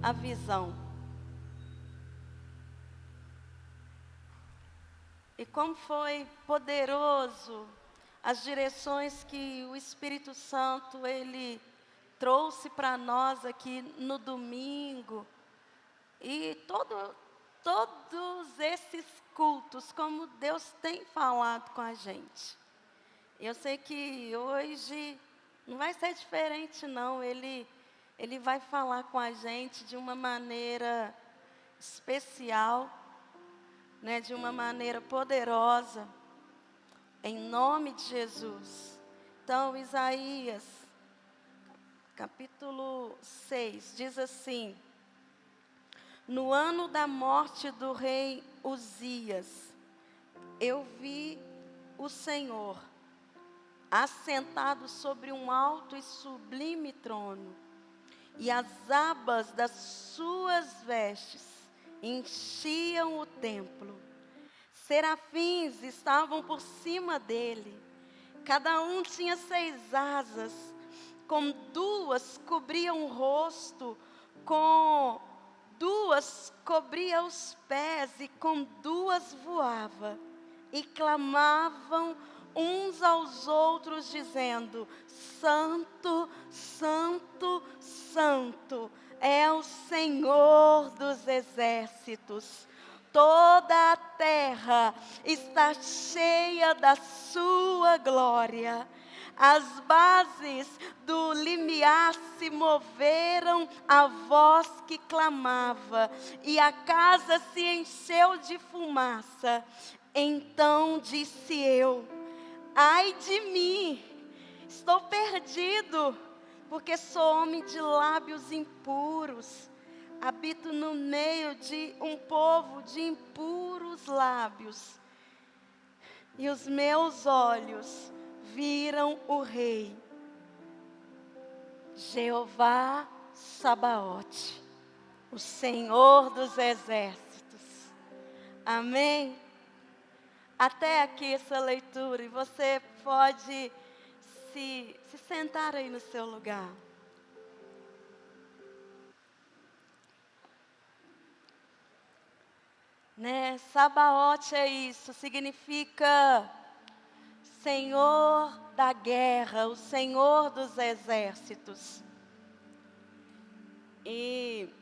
a visão. E como foi poderoso as direções que o Espírito Santo, Ele trouxe para nós aqui no domingo. E todos esses cultos, como Deus tem falado com a gente. Eu sei que hoje não vai ser diferente não, Ele vai falar com a gente de uma maneira especial, né, de uma maneira poderosa, em nome de Jesus. Então, Isaías, capítulo 6, diz assim: no ano da morte do rei Uzias, eu vi o Senhor assentado sobre um alto e sublime trono, e as abas das suas vestes enchiam o templo. Serafins estavam por cima dele, cada um tinha 6 asas, com 2 cobriam o rosto, com 2 cobria os pés, e com 2 voava, e clamavam uns aos outros, dizendo: Santo, Santo, Santo é o Senhor dos exércitos. Toda a terra está cheia da sua glória. As bases do limiar se moveram à voz que clamava, e a casa se encheu de fumaça. Então disse eu: ai de mim, estou perdido, porque sou homem de lábios impuros. Habito no meio de um povo de impuros lábios, e os meus olhos viram o Rei, Jeová Sabaote, o Senhor dos exércitos. Amém? Até aqui essa leitura, e você pode se sentar aí no seu lugar. Né? Sabaote é isso, significa Senhor da guerra, o Senhor dos exércitos. E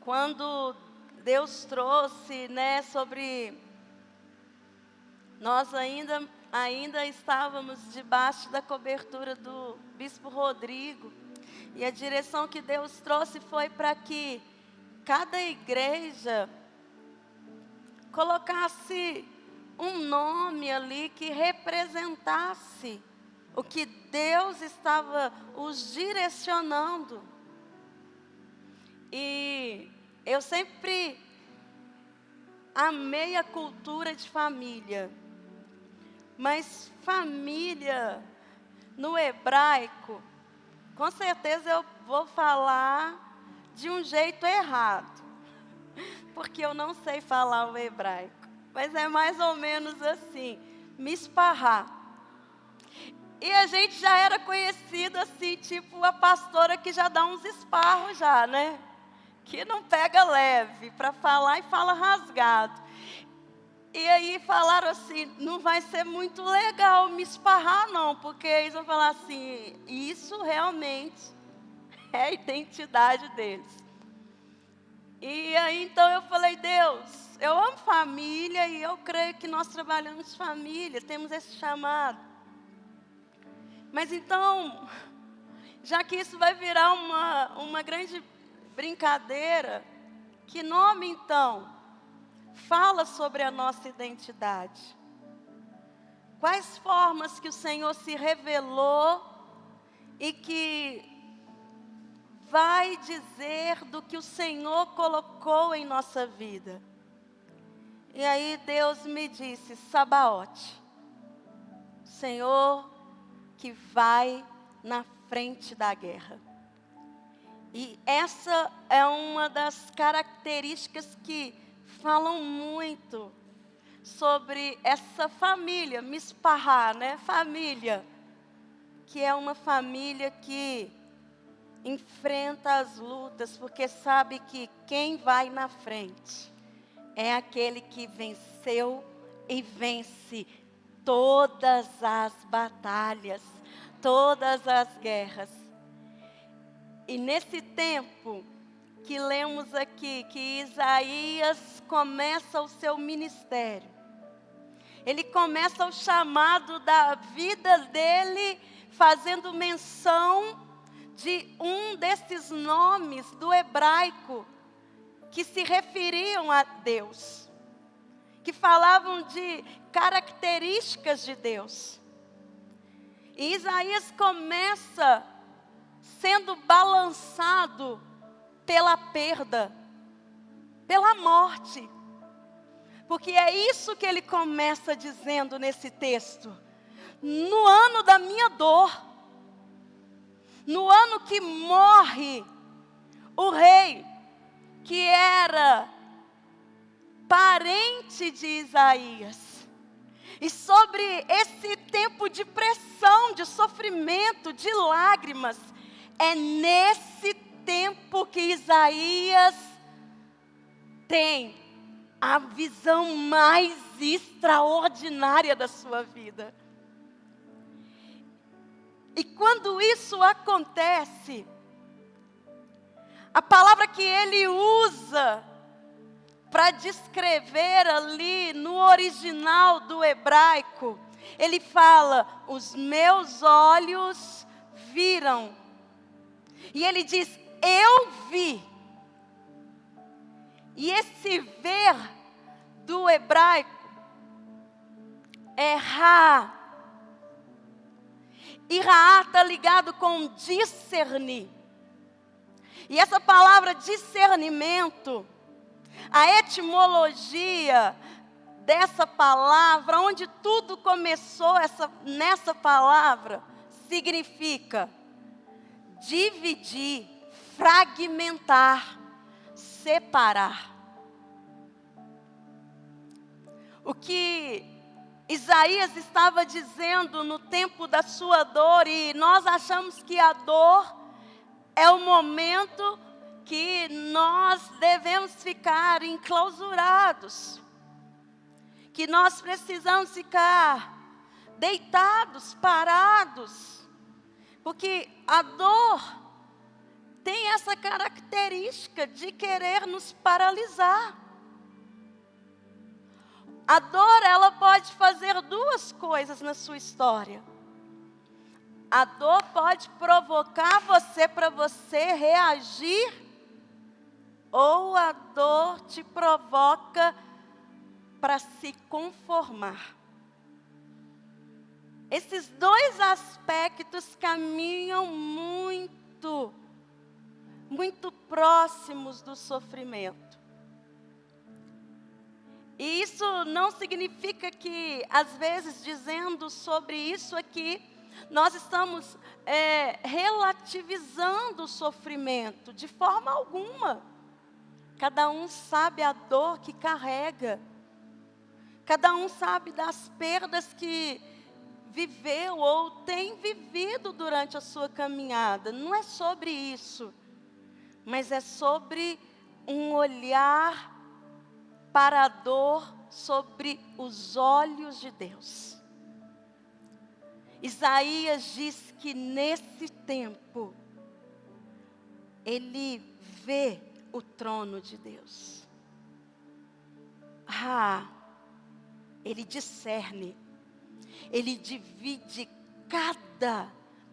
quando Deus trouxe, né, sobre... Nós ainda estávamos debaixo da cobertura do Bispo Rodrigo. E a direção que Deus trouxe foi para que cada igreja colocasse um nome ali que representasse o que Deus estava os direcionando. E eu sempre amei a cultura de família. Mas família, no hebraico, com certeza eu vou falar de um jeito errado, porque eu não sei falar o hebraico. Mas é mais ou menos assim, misparrar. E a gente já era conhecido assim, tipo a pastora que já dá uns esparros já, né? Que não pega leve, para falar e fala rasgado. E aí falaram assim, não vai ser muito legal me esparrar não, porque eles vão falar assim, isso realmente é a identidade deles. E aí então eu falei, Deus, eu amo família e eu creio que nós trabalhamos família, temos esse chamado. Mas então, já que isso vai virar uma grande brincadeira, que nome então fala sobre a nossa identidade? Quais formas que o Senhor se revelou e que vai dizer do que o Senhor colocou em nossa vida? E aí Deus me disse, Sabaote, Senhor que vai na frente da guerra. E essa é uma das características que falam muito sobre essa família, Misparrá, né? Família, que é uma família que enfrenta as lutas, porque sabe que quem vai na frente é aquele que venceu e vence todas as batalhas, todas as guerras. E nesse tempo que lemos aqui, que Isaías começa o seu ministério, ele começa o chamado da vida dele, fazendo menção de um desses nomes do hebraico, que se referiam a Deus, que falavam de características de Deus. E Isaías começa sendo balançado pela perda, pela morte. Porque é isso que ele começa dizendo nesse texto. No ano da minha dor, no ano que morre o rei, que era parente de Isaías. E sobre esse tempo de pressão, de sofrimento, de lágrimas, é nesse tempo que Isaías tem a visão mais extraordinária da sua vida. E quando isso acontece, a palavra que ele usa para descrever ali no original do hebraico, ele fala: os meus olhos viram. E ele diz: eu vi. E esse ver do hebraico é Ra. E Ra está ligado com discernir. E essa palavra discernimento, a etimologia dessa palavra, onde tudo começou nessa palavra, significa dividir, fragmentar, separar. O que Isaías estava dizendo no tempo da sua dor, e nós achamos que a dor é o momento que nós devemos ficar enclausurados, que nós precisamos ficar deitados, parados, porque a dor tem essa característica de querer nos paralisar. A dor, ela pode fazer duas coisas na sua história. A dor pode provocar você para você reagir, ou a dor te provoca para se conformar. Esses dois aspectos caminham muito próximos do sofrimento. E isso não significa que, às vezes, dizendo sobre isso aqui, nós estamos relativizando o sofrimento, de forma alguma. Cada um sabe a dor que carrega. Cada um sabe das perdas que viveu ou tem vivido durante a sua caminhada. Não é sobre isso, mas é sobre um olhar para a dor sobre os olhos de Deus. Isaías diz que nesse tempo, ele vê o trono de Deus. Ele discerne, ele divide cada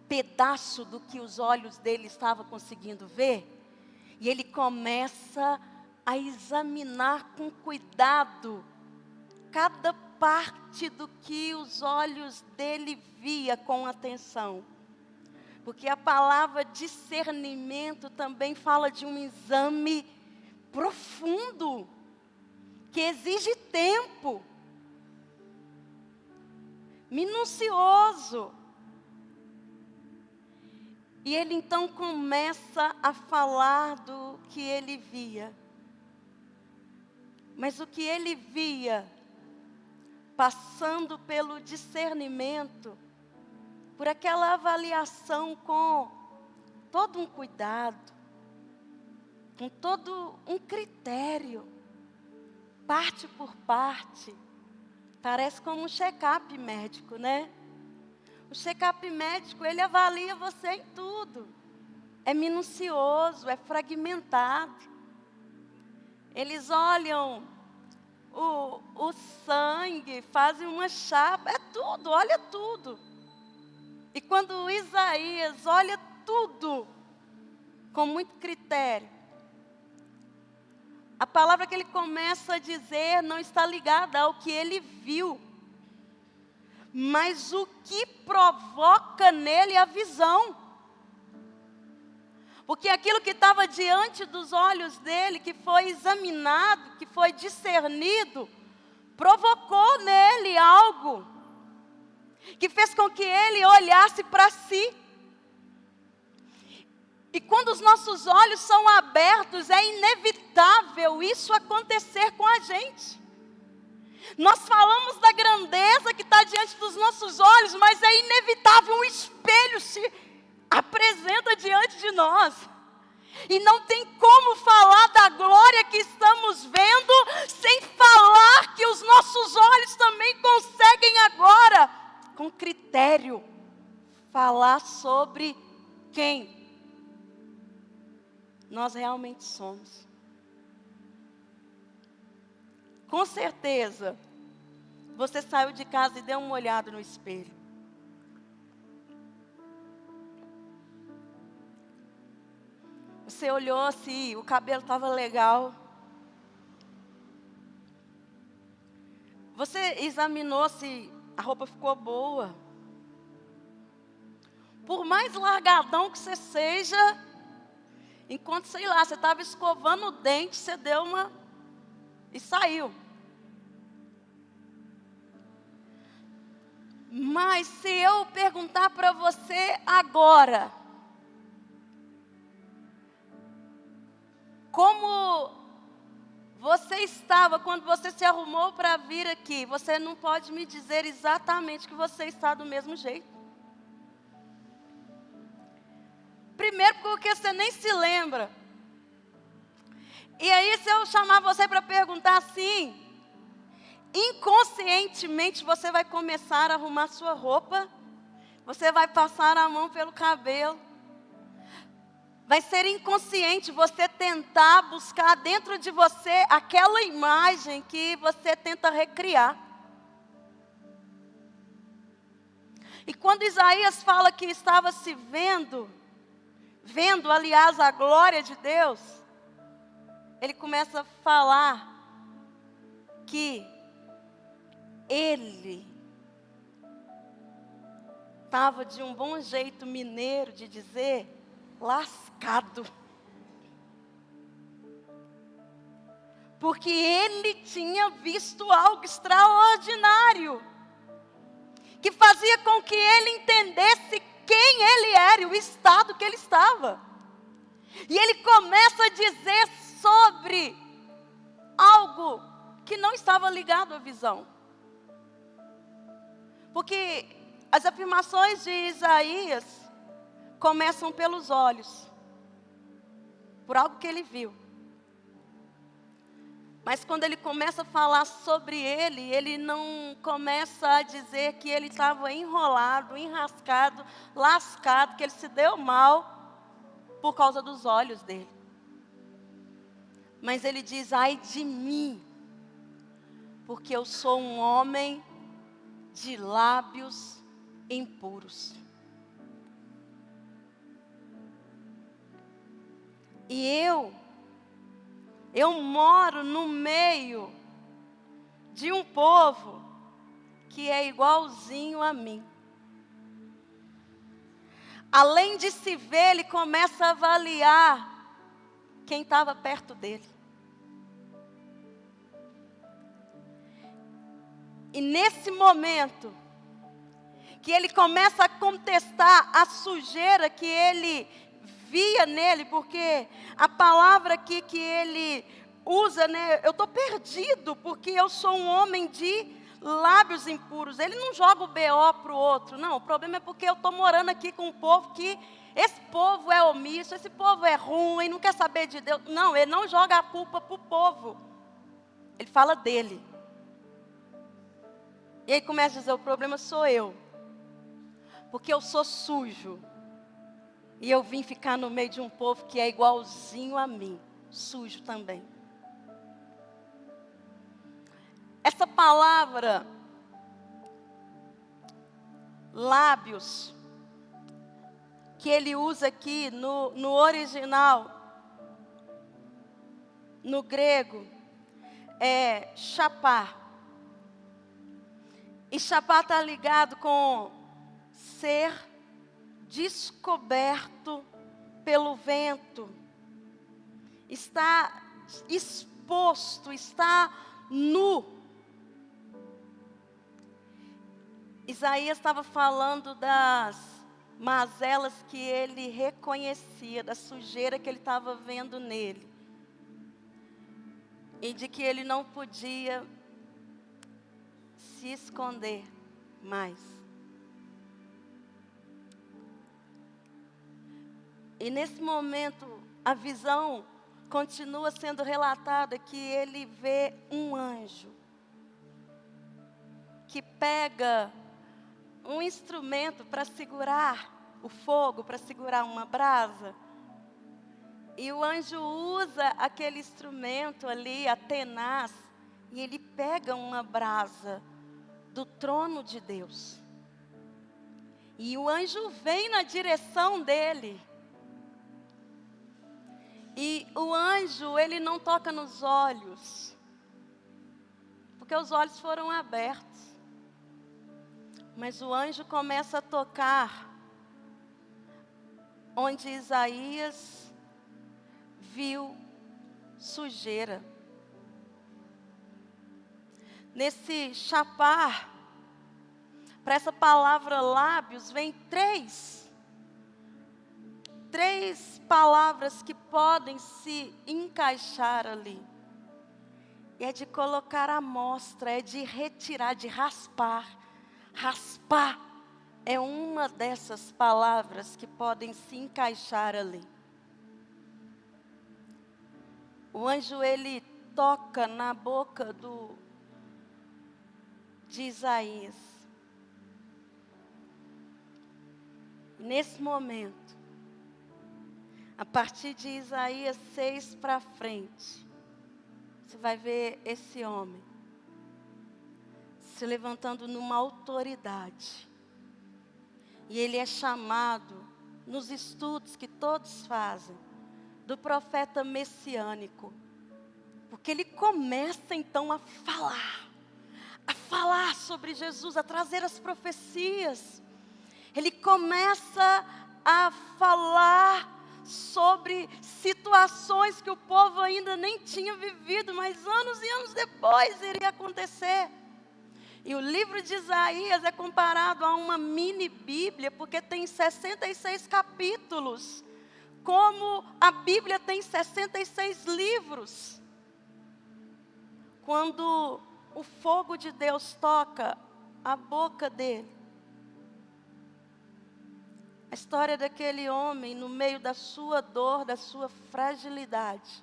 pedaço do que os olhos dele estavam conseguindo ver, e ele começa a examinar com cuidado cada parte do que os olhos dele via com atenção. Porque a palavra discernimento também fala de um exame profundo, que exige tempo, minucioso. E ele então começa a falar do que ele via. Mas o que ele via, passando pelo discernimento, por aquela avaliação com todo um cuidado, com todo um critério, parte por parte. Parece como um check-up médico, né? O check-up médico, ele avalia você em tudo. É minucioso, é fragmentado. Eles olham o sangue, fazem uma chapa, é tudo, olha tudo. E quando Isaías olha tudo com muito critério, a palavra que ele começa a dizer não está ligada ao que ele viu, mas o que provoca nele a visão. Porque aquilo que estava diante dos olhos dele, que foi examinado, que foi discernido, provocou nele algo que fez com que ele olhasse para si. E quando os nossos olhos são abertos, é inevitável isso acontecer com a gente. Nós falamos da grandeza que está diante dos nossos olhos, mas é inevitável, um espelho se apresenta diante de nós. E não tem como falar da glória que estamos vendo, sem falar que os nossos olhos também conseguem agora, com critério, falar sobre quem nós realmente somos. Com certeza, você saiu de casa e deu uma olhada no espelho. Você olhou se o cabelo estava legal. Você examinou se a roupa ficou boa. Por mais largadão que você seja, enquanto, sei lá, você estava escovando o dente, você deu uma e saiu. Mas se eu perguntar para você agora, como você estava quando você se arrumou para vir aqui, você não pode me dizer exatamente que você está do mesmo jeito. Primeiro porque você nem se lembra. E aí se eu chamar você para perguntar assim, inconscientemente você vai começar a arrumar sua roupa, você vai passar a mão pelo cabelo. Vai ser inconsciente você tentar buscar dentro de você aquela imagem que você tenta recriar. E quando Isaías fala que estava se vendo, aliás, a glória de Deus, ele começa a falar que ele estava de um bom jeito mineiro de dizer, lascado. Porque ele tinha visto algo extraordinário, que fazia com que ele entendesse quem ele era e o estado que ele estava. E ele começa a dizer sobre algo que não estava ligado à visão. Porque as afirmações de Isaías começam pelos olhos, por algo que ele viu. Mas quando ele começa a falar sobre ele não começa a dizer que ele estava enrolado, enrascado, lascado, que ele se deu mal por causa dos olhos dele. Mas ele diz, ai de mim, porque eu sou um homem de lábios impuros. E eu moro no meio de um povo que é igualzinho a mim. Além de se ver, ele começa a avaliar quem estava perto dele. E nesse momento, que ele começa a contestar a sujeira que ele via nele, porque a palavra aqui que ele usa, né? Eu estou perdido, porque eu sou um homem de lábios impuros. Ele não joga o BO para o outro. Não, o problema é porque eu estou morando aqui com um povo que... Esse povo é omisso, esse povo é ruim, não quer saber de Deus. Não, ele não joga a culpa para o povo. Ele fala dele. E aí começa a dizer, o problema sou eu. Porque eu sou sujo. E eu vim ficar no meio de um povo que é igualzinho a mim. Sujo também. Essa palavra, lábios, que ele usa aqui no original, no grego, é chapar. E chapar está ligado com ser descoberto pelo vento. Está exposto, está nu. Isaías estava falando das mazelas que ele reconhecia, da sujeira que ele estava vendo nele. E de que ele não podia se esconder mais. E nesse momento, a visão continua sendo relatada que ele vê um anjo que pega um instrumento para segurar o fogo, para segurar uma brasa. E o anjo usa aquele instrumento ali, a tenaz, e ele pega uma brasa do trono de Deus. E o anjo vem na direção dele. E o anjo, ele não toca nos olhos, porque os olhos foram abertos. Mas o anjo começa a tocar onde Isaías viu sujeira. Nesse chapar, para essa palavra lábios, vem três palavras que podem se encaixar ali. E é de colocar à mostra, é de retirar, de raspar. Raspar é uma dessas palavras que podem se encaixar ali. O anjo, ele toca na boca de Isaías. Nesse momento, a partir de Isaías 6 para frente, você vai ver esse homem se levantando numa autoridade. E ele é chamado, nos estudos que todos fazem, do profeta messiânico. Porque ele começa então a falar sobre Jesus, a trazer as profecias. Ele começa a falar sobre situações que o povo ainda nem tinha vivido, mas anos e anos depois iria acontecer. E o livro de Isaías é comparado a uma mini Bíblia, porque tem 66 capítulos, como a Bíblia tem 66 livros. Quando o fogo de Deus toca a boca dele, a história daquele homem, no meio da sua dor, da sua fragilidade,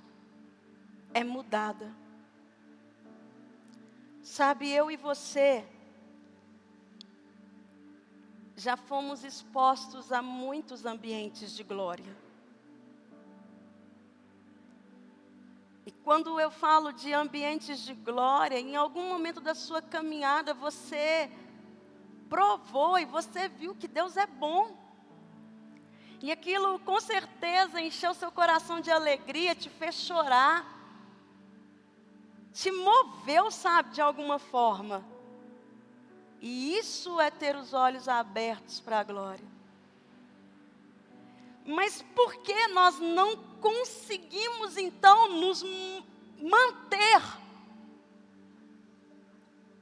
é mudada. Sabe, eu e você já fomos expostos a muitos ambientes de glória. E quando eu falo de ambientes de glória, em algum momento da sua caminhada você provou e você viu que Deus é bom. E aquilo com certeza encheu seu coração de alegria, te fez chorar, te moveu, sabe, de alguma forma. E isso é ter os olhos abertos para a glória. Mas por que nós não conseguimos então nos manter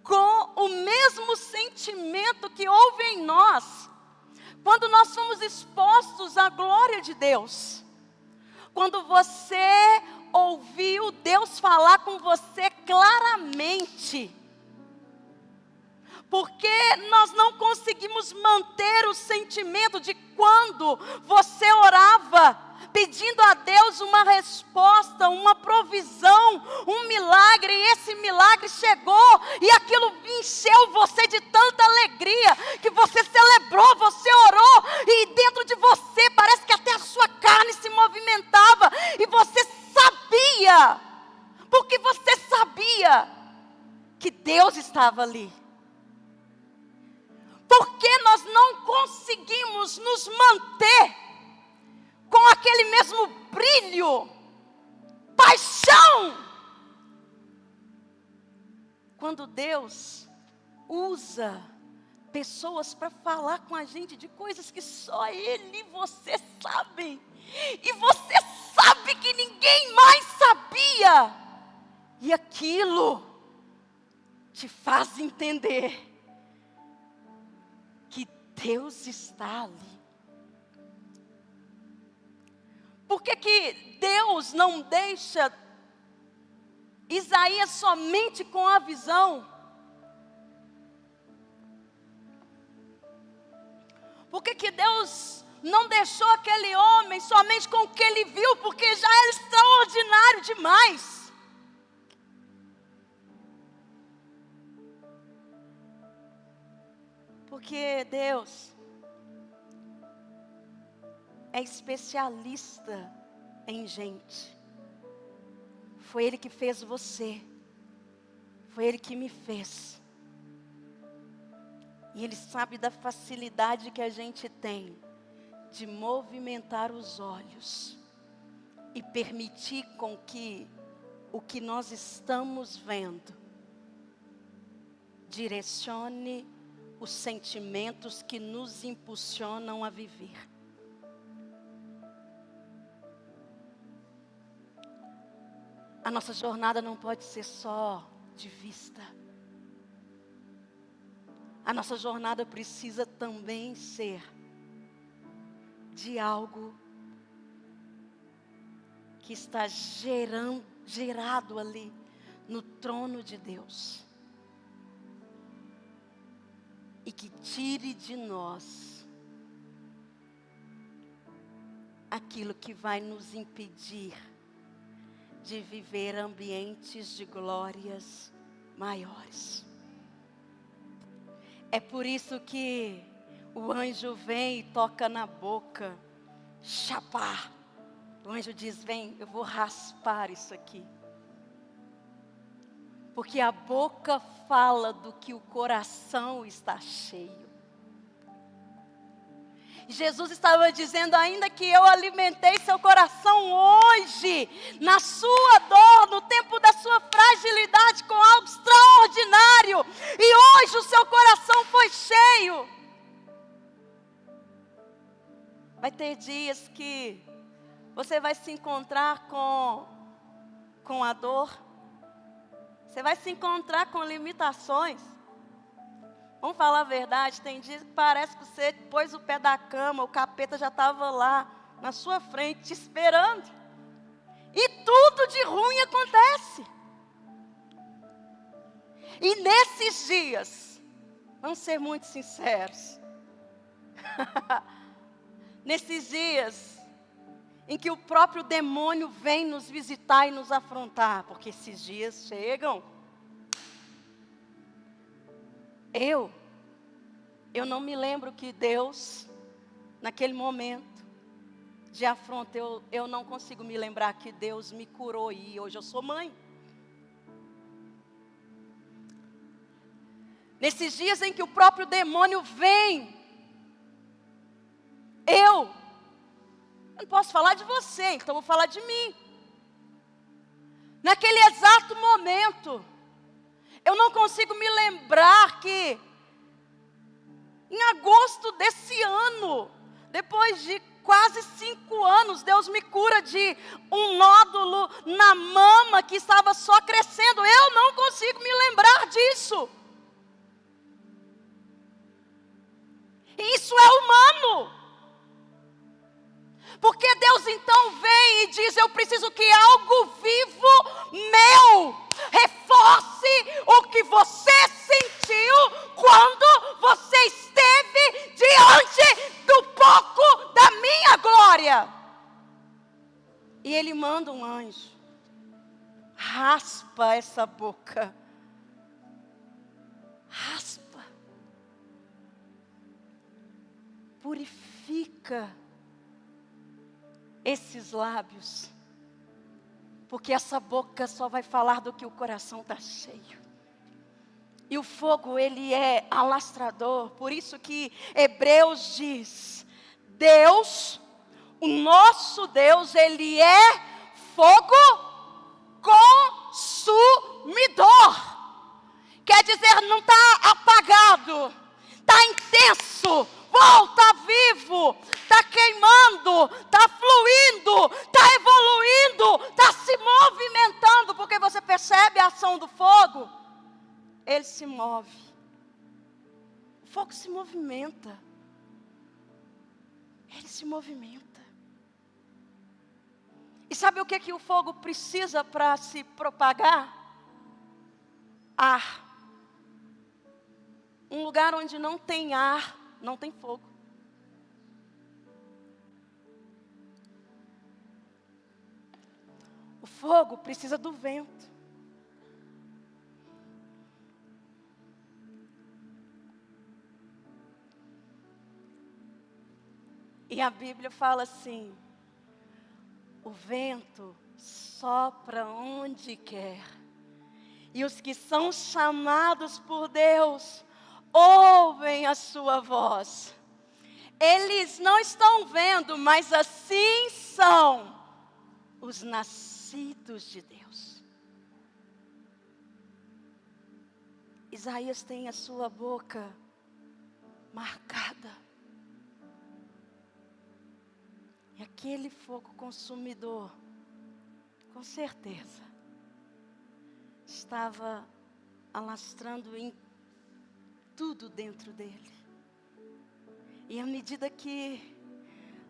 com o mesmo sentimento que houve em nós, quando nós somos expostos à glória de Deus? Quando você ouviu Deus falar com você claramente. Porque nós não conseguimos manter o sentimento de quando você orava, pedindo a Deus uma resposta, uma provisão, um milagre, e esse milagre chegou, e aquilo encheu você de tanta alegria, que você celebrou, você orou, e dentro de você parece que até a sua carne se movimentava, e você sabia, porque você sabia que Deus estava ali. Porque nós não conseguimos nos manter com aquele mesmo brilho, paixão, quando Deus usa pessoas para falar com a gente de coisas que só Ele e você sabem, e você sabe que ninguém mais sabia, e aquilo te faz entender que Deus está ali. Por que Deus não deixa Isaías somente com a visão? Por que Deus não deixou aquele homem somente com o que ele viu? Porque já era extraordinário demais. Porque Deus é especialista em gente. Foi Ele que fez você. Foi Ele que me fez. E Ele sabe da facilidade que a gente tem de movimentar os olhos e permitir com que o que nós estamos vendo direcione os sentimentos que nos impulsionam a viver. A nossa jornada não pode ser só de vista. A nossa jornada precisa também ser de algo que está gerado ali no trono de Deus. E que tire de nós aquilo que vai nos impedir de viver ambientes de glórias maiores. É por isso que o anjo vem e toca na boca, chapar. O anjo diz: vem, eu vou raspar isso aqui. Porque a boca fala do que o coração está cheio. Jesus estava dizendo: ainda que eu alimentei seu coração hoje, na sua dor, no tempo da sua fragilidade, com algo extraordinário, e hoje o seu coração foi cheio. Vai ter dias que você vai se encontrar com a dor, você vai se encontrar com limitações. Vamos falar a verdade, tem dias que parece que você pôs o pé da cama, o capeta já estava lá, na sua frente, te esperando. E tudo de ruim acontece. E nesses dias, vamos ser muito sinceros, nesses dias em que o próprio demônio vem nos visitar e nos afrontar, porque esses dias chegam. Eu não me lembro que Deus, naquele momento de afronta, eu não consigo me lembrar que Deus me curou e hoje eu sou mãe. Nesses dias em que o próprio demônio vem, eu não posso falar de você, então vou falar de mim. Naquele exato momento, eu não consigo me lembrar que em agosto desse ano, depois de quase 5 anos, Deus me cura de um nódulo na mama que estava só crescendo. Eu não consigo me lembrar disso. Isso é humano. Porque Deus então vem e diz: eu preciso que algo vivo meu reforce o que você sentiu quando você esteve diante do pouco da minha glória. E ele manda um anjo, raspa essa boca, raspa, purifica esses lábios, porque essa boca só vai falar do que o coração está cheio. E o fogo, ele é alastrador, por isso que Hebreus diz, Deus, o nosso Deus, ele é fogo consumidor. Quer dizer, não está apagado, está intenso, volta vivo, está queimando, está fluindo, está evoluindo, está se movimentando, porque você percebe a ação do fogo, ele se move, o fogo se movimenta, ele se movimenta. E sabe o que o fogo precisa para se propagar? Ar. Um lugar onde não tem ar, não tem fogo. O fogo precisa do vento. E a Bíblia fala assim, o vento sopra onde quer. E os que são chamados por Deus, ouvem a sua voz. Eles não estão vendo, mas assim são os nascidos de Deus. Isaías tem a sua boca marcada. E aquele fogo consumidor, com certeza, estava alastrando em tudo dentro dele. E à medida que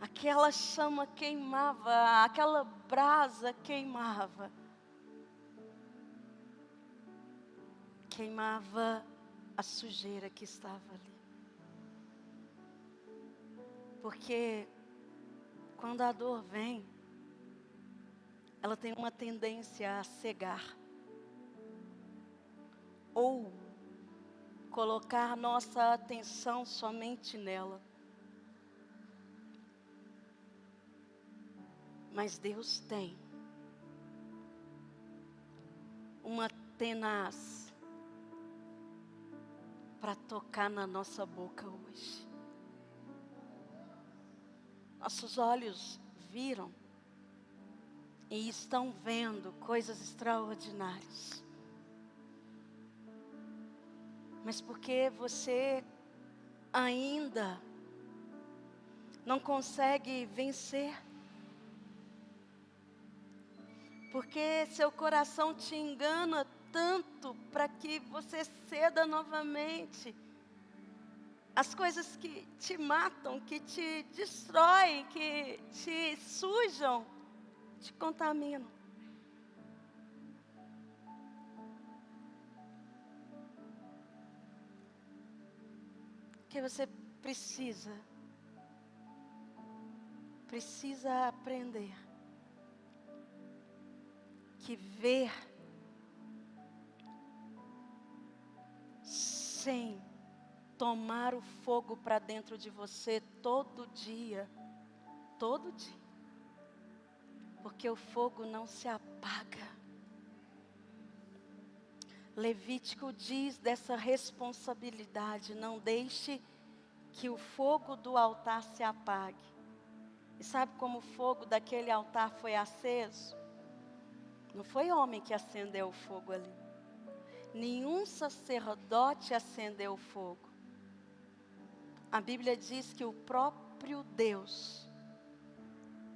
aquela chama queimava, aquela brasa queimava, queimava a sujeira que estava ali. Porque quando a dor vem, ela tem uma tendência a cegar. Ou colocar nossa atenção somente nela. Mas Deus tem uma tenaz para tocar na nossa boca hoje. Nossos olhos viram e estão vendo coisas extraordinárias. Mas porque você ainda não consegue vencer? Porque seu coração te engana tanto para que você ceda novamente. As coisas que te matam, que te destroem, que te sujam, te contaminam. Que você precisa aprender que ver sem tomar o fogo para dentro de você todo dia, porque o fogo não se apaga. Levítico diz dessa responsabilidade, não deixe que o fogo do altar se apague. E sabe como o fogo daquele altar foi aceso? Não foi homem que acendeu o fogo ali. Nenhum sacerdote acendeu o fogo. A Bíblia diz que o próprio Deus,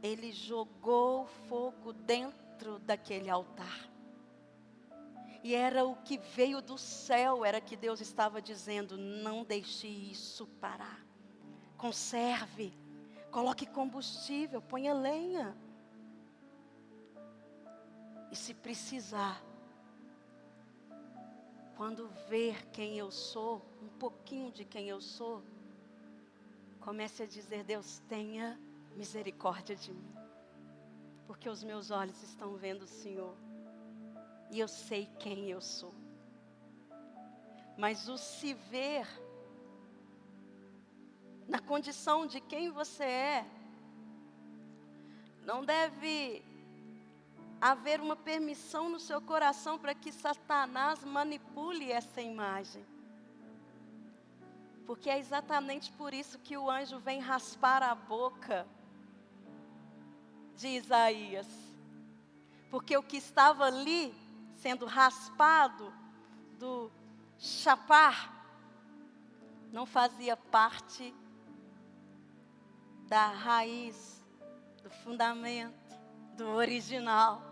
Ele jogou fogo dentro daquele altar. E era o que veio do céu, era que Deus estava dizendo, não deixe isso parar. Conserve, coloque combustível, ponha lenha. E se precisar, quando ver quem eu sou, um pouquinho de quem eu sou, comece a dizer: Deus, tenha misericórdia de mim, porque os meus olhos estão vendo o Senhor, e eu sei quem eu sou. Mas o se ver na condição de quem você é, não deve haver uma permissão no seu coração para que Satanás manipule essa imagem. Porque é exatamente por isso que o anjo vem raspar a boca de Isaías. Porque o que estava ali, sendo raspado do chapar, não fazia parte da raiz, do fundamento, do original.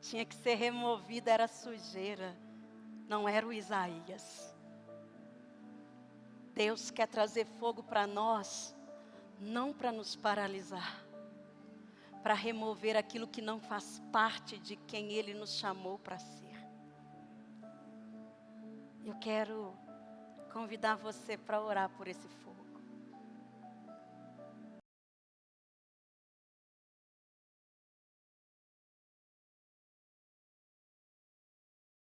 Tinha que ser removida, era sujeira, não era o Isaías. Deus quer trazer fogo para nós, não para nos paralisar, para remover aquilo que não faz parte de quem Ele nos chamou para ser. Eu quero convidar você para orar por esse fogo.